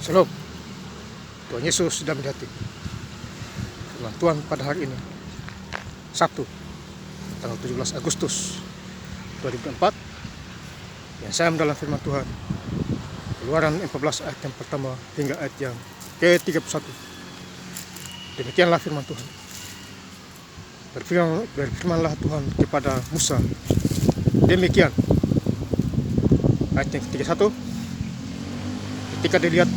Shalom, Tuhan Yesus sudah mendati. Firman Tuhan pada hari ini, Sabtu, tanggal 17 Agustus 2004, yang saya dalam firman Tuhan, Keluaran 14 ayat yang pertama hingga ayat yang ke-31. Demikianlah firman Tuhan. Berfirmanlah Tuhan kepada Musa, demikian. Ayat yang ke-31, ketika dilihat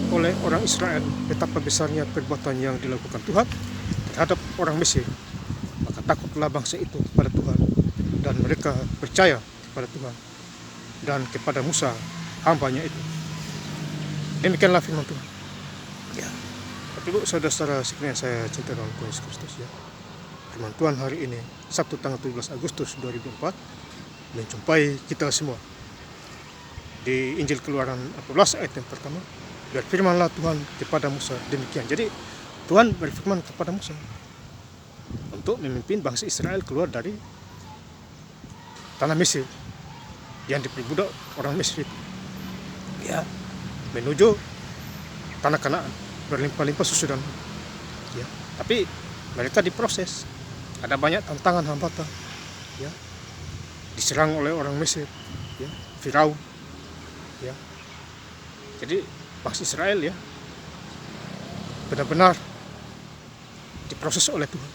oleh orang Israel betapa besarnya perbuatan yang dilakukan Tuhan terhadap orang Mesir, maka takutlah bangsa itu kepada Tuhan, dan mereka percaya kepada Tuhan dan kepada Musa hambanya itu. Demikianlah firman Tuhan. Ya, Bapak Ibu saudara-saudara sekalian saya cinta dalam Tuhan Yesus Kristus, ya. Firman Tuhan hari ini Sabtu tanggal 17 Agustus 2004 menjumpai kita semua di Injil Keluaran 14 ayat yang pertama. Berfirmanlah Tuhan kepada Musa, demikian. Jadi Tuhan berfirman kepada Musa untuk memimpin bangsa Israel keluar dari tanah Mesir yang diperbudak orang Mesir itu, ya, menuju tanah Kanaan berlimpah-limpah susu dan ya. Tapi mereka diproses, ada banyak tantangan, hambatan, ya, diserang oleh orang Mesir, ya, Firaun, ya. Jadi bangsa Israel, ya, benar-benar diproses oleh Tuhan,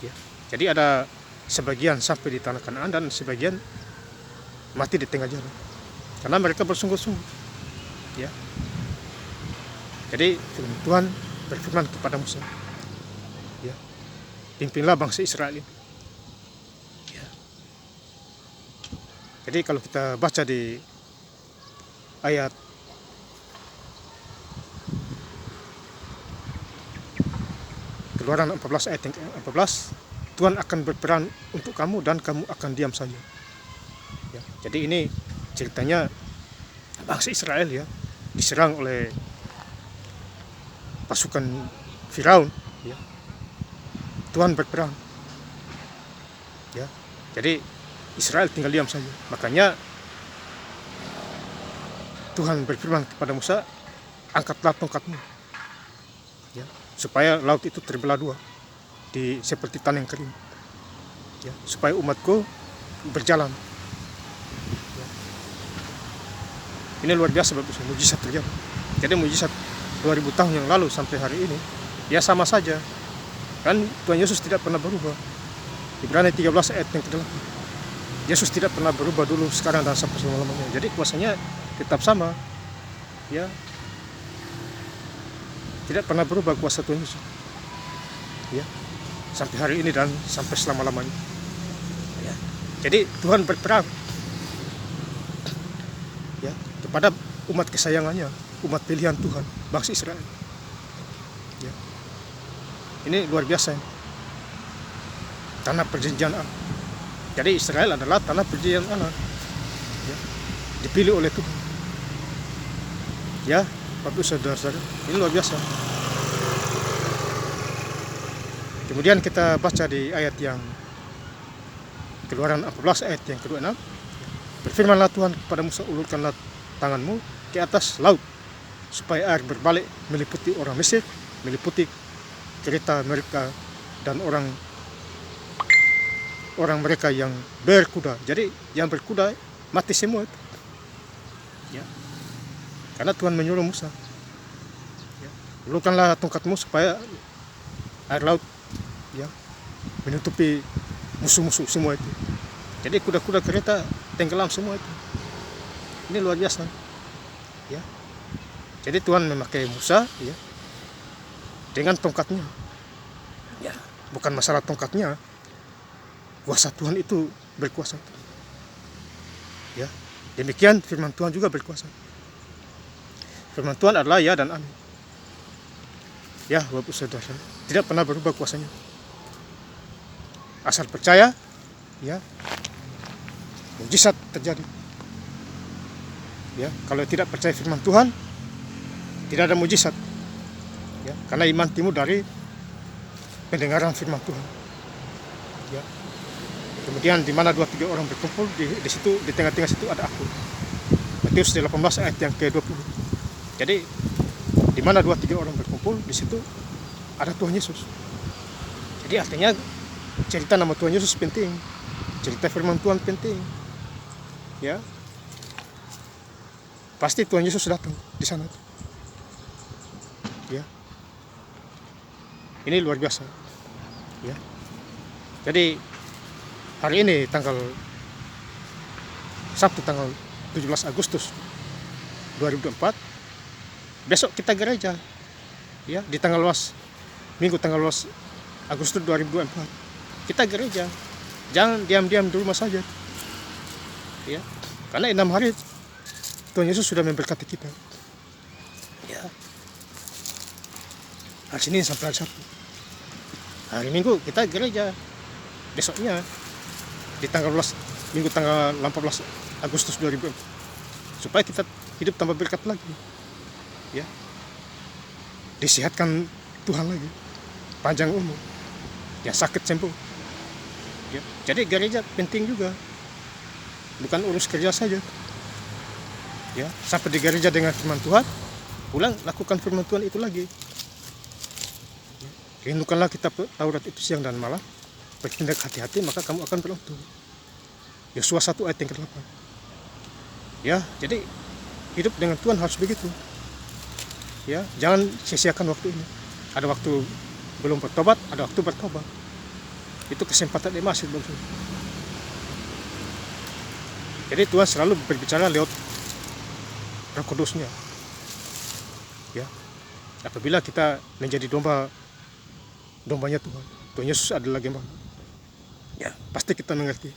ya. Jadi ada sebagian sampai di tanah Kanaan dan sebagian mati di tengah jalan karena mereka bersungguh-sungguh, ya. Jadi Tuhan berfirman kepada Musa, ya, pimpinlah bangsa Israel ini, ya. Jadi kalau kita baca di ayat Keluaran 14 ayat yang 14, Tuhan akan berperan untuk kamu dan kamu akan diam saja, ya. Jadi ini ceritanya bangsa Israel, ya, diserang oleh pasukan Firaun, ya. Tuhan berperang, ya. Jadi Israel tinggal diam saja. Makanya Tuhan berfirman kepada Musa, angkatlah tongkatmu, ya, supaya laut itu terbelah dua seperti tanah yang kering, ya, supaya umatku berjalan, ya. Ini luar biasa, bagus, mujizat terjadi. Jadi mujizat 2000 tahun yang lalu sampai hari ini, ya, sama saja. Kan Tuhan Yesus tidak pernah berubah. Ibrani 13 ayat yang ke-8. Yesus tidak pernah berubah dulu, sekarang, dan sampai selama-lamanya. Jadi kuasanya tetap sama, ya. Tidak pernah berubah kuasa Tuhan Yesus, ya, sampai hari ini dan sampai selama-lamanya, ya. Jadi Tuhan berperang, ya, kepada umat kesayangannya, umat pilihan Tuhan, bangsa Israel, ya. Ini luar biasa, ya. Tanah perjanjian Allah. Jadi Israel adalah tanah perjanjian Allah, ya, dipilih oleh Tuhan, ya. Bapak saudara-saudara, ini luar biasa. Kemudian kita baca di ayat yang Keluaran 14 ayat yang ke-26. Berfirmanlah Tuhan kepada Musa, ulurkanlah tanganmu ke atas laut, supaya air berbalik meliputi orang Mesir, meliputi kereta mereka dan orang mereka yang berkuda. Jadi yang berkuda mati semua itu, ya. Karena Tuhan menyuruh Musa, ya, ulurkanlah tongkatmu supaya air laut, ya, menutupi musuh-musuh semua itu. Jadi kuda-kuda kereta tenggelam semua itu. Ini luar biasa, ya. Jadi Tuhan memakai Musa, ya, dengan tongkatnya, ya. Bukan masalah tongkatnya, kuasa Tuhan itu berkuasa, ya. Demikian firman Tuhan juga berkuasa. Firman Tuhan adalah ya dan amin, ya, Bapak saudara, tidak pernah berubah kuasanya. Asal percaya, ya, mujizat terjadi, ya. Kalau tidak percaya firman Tuhan, tidak ada mujizat, ya, karena iman timbul dari pendengaran firman Tuhan, ya. Kemudian di mana 2-3 orang berkumpul, di situ, di tengah-tengah situ ada aku. Matius 18 ayat yang ke-20. Jadi di mana 2-3 orang berkumpul, di situ ada Tuhan Yesus. Jadi artinya cerita nama Tuhan Yesus penting, cerita firman Tuhan penting. Ya, pasti Tuhan Yesus datang di sana. Ya, ini luar biasa. Ya, jadi hari ini Sabtu tanggal 17 Agustus 2024, besok kita gereja. Ya, di Minggu tanggal 12 Agustus 2024 kita gereja. Jangan diam-diam di rumah saja. Ya, karena 6 hari Tuhan Yesus sudah memberkati kita. Ya, hari Senin sampai hari Sabtu. Hari Minggu kita gereja. Besoknya di Minggu tanggal 18 Agustus 2024, supaya kita hidup tambah berkat lagi. Ya, disehatkan Tuhan lagi, panjang umur, yang sakit sembuh. Ya, jadi gereja penting juga, bukan urus kerja saja. Ya, sampai di gereja dengan firman Tuhan, pulang lakukan firman Tuhan itu lagi. Ya, rindukanlah kitab Taurat itu siang dan malam, bertindak hati-hati maka kamu akan beruntung. Yosua 1 ayat yang ke-8. Ya, jadi hidup dengan Tuhan harus begitu. Ya, jangan sia-siakan waktu ini. Ada waktu belum bertobat, ada waktu bertobat. Itu kesempatan emas itu. Jadi Tuhan selalu berbicara lewat Roh Kudus-Nya. Ya, apabila kita menjadi dombanya Tuhan, Tuhan Yesus adalah gembala. Ya, pasti kita mengerti.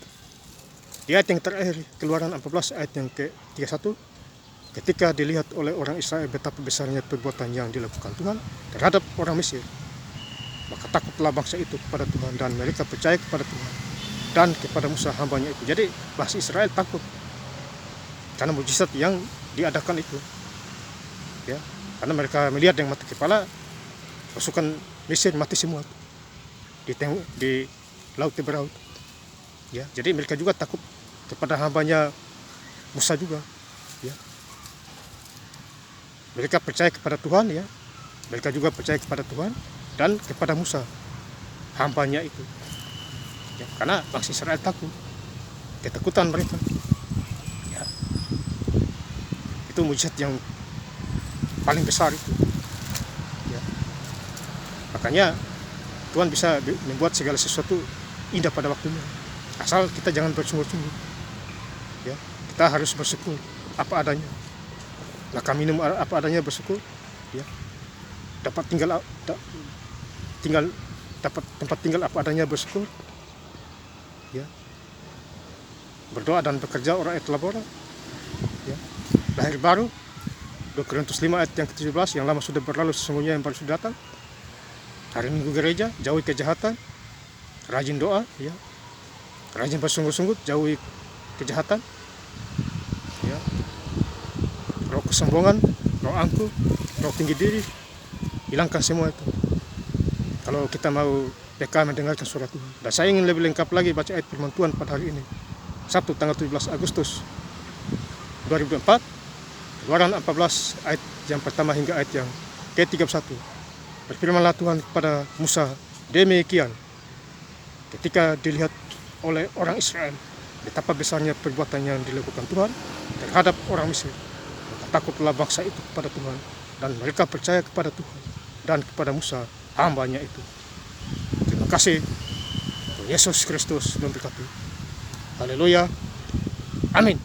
Di ayat yang terakhir, Keluaran 14 ayat yang ke-31, ketika dilihat oleh orang Israel betapa besarnya perbuatan yang dilakukan Tuhan terhadap orang Mesir, maka takutlah bangsa itu kepada Tuhan dan mereka percaya kepada Tuhan dan kepada Musa hambanya itu. Jadi bangsa Israel takut karena mujizat yang diadakan itu. Ya, karena mereka melihat yang mati kepala, pasukan Mesir mati semua di Laut Teberau. Ya, jadi mereka juga takut kepada hambanya Musa juga. Ya, mereka percaya kepada Tuhan, ya. Mereka juga percaya kepada Tuhan dan kepada Musa, hambanya itu. Ya, karena bangsa Israel takut, ketakutan mereka. Ya, itu mujizat yang paling besar itu. Ya, makanya Tuhan bisa membuat segala sesuatu indah pada waktunya. Asal kita jangan bersungguh-sungguh. Ya, kita harus bersyukur apa adanya. Makan minum apa adanya, bersyukur. Ya, dapat dapat tempat tinggal apa adanya, bersyukur. Ya, berdoa dan bekerja orang et labora. Ya, lahir baru 2 Korintus 5 ayat yang ke-17, yang lama sudah berlalu, sesungguhnya yang baru sudah datang. Hari Minggu gereja, jauhi kejahatan, rajin doa, ya, rajin bersungguh-sungguh, jauhi kejahatan. Ya, roh kesombongan, roh angkuh, roh tinggi diri, hilangkan semua itu. Kalau kita mau peka mendengarkan suara Tuhan. Dan saya ingin lebih lengkap lagi baca ayat firman Tuhan pada hari ini, Sabtu tanggal 17 Agustus 2024, Keluaran 14 ayat yang pertama hingga ayat yang ke-31. Berfirmanlah Tuhan kepada Musa demikian, ketika dilihat oleh orang Israel betapa besarnya perbuatan yang dilakukan Tuhan terhadap orang Mesir, maka takutlah bangsa itu kepada Tuhan dan mereka percaya kepada Tuhan dan kepada Musa hambanya itu. Terima kasih. Yesus Kristus memberkati. Haleluya. Amin.